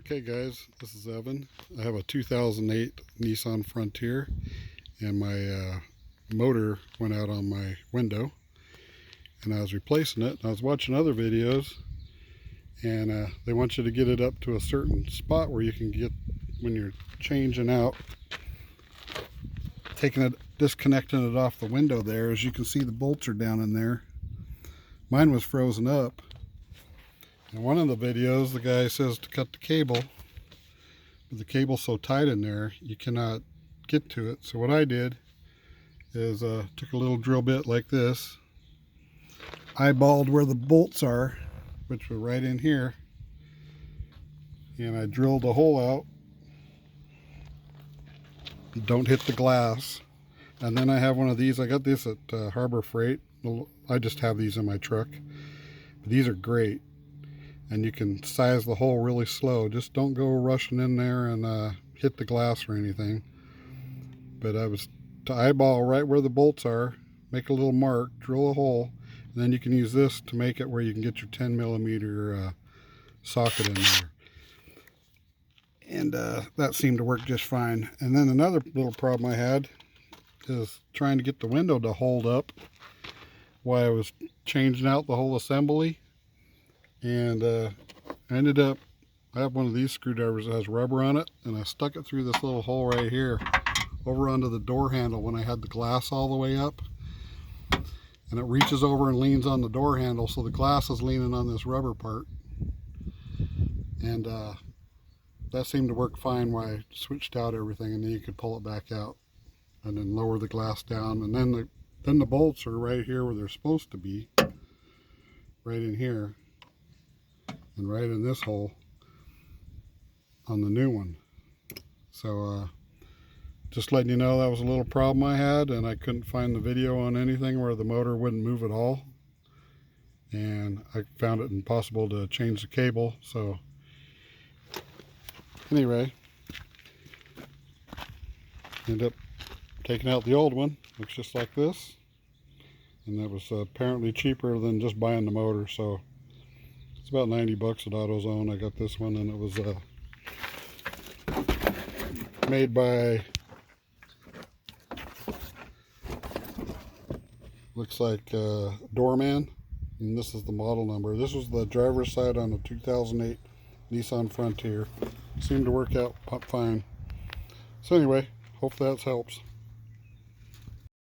Okay guys, this is Evan. I have a 2008 Nissan Frontier and my motor went out on my window and I was replacing it. I was watching other videos and they want you to get it up to a certain spot where you can get, when you're changing out, disconnecting it off the window there. As you can see, the bolts are down in there. Mine was frozen up. In one of the videos, the guy says to cut the cable, but the cable's so tight in there, you cannot get to it. So what I did is took a little drill bit like this, eyeballed where the bolts are, which were right in here, and I drilled a hole out. Don't hit the glass. And then I have one of these. I got this at Harbor Freight. I just have these in my truck. But these are great. And you can size the hole really slow. Just don't go rushing in there and hit the glass or anything. But I was to eyeball right where the bolts are, make a little mark, drill a hole, and then you can use this to make it where you can get your 10mm socket in there. And that seemed to work just fine. And then another little problem I had is trying to get the window to hold up while I was changing out the whole assembly. And I ended up, I have one of these screwdrivers that has rubber on it, and I stuck it through this little hole right here over onto the door handle when I had the glass all the way up, and it reaches over and leans on the door handle, so the glass is leaning on this rubber part. And that seemed to work fine while I switched out everything, and then you could pull it back out and then lower the glass down. And then the bolts are right here where they're supposed to be, right in here and right in this hole on the new one. So just letting you know, that was a little problem I had, and I couldn't find the video on anything where the motor wouldn't move at all, and I found it impossible to change the cable. So anyway, ended up taking out the old one. Looks just like this, and that was apparently cheaper than just buying the motor. So it's about 90 bucks at AutoZone. I got this one, and it was made by, looks like Doorman, and this is the model number. This was the driver's side on the 2008 Nissan Frontier. Seemed to work out fine. So anyway, hope that helps.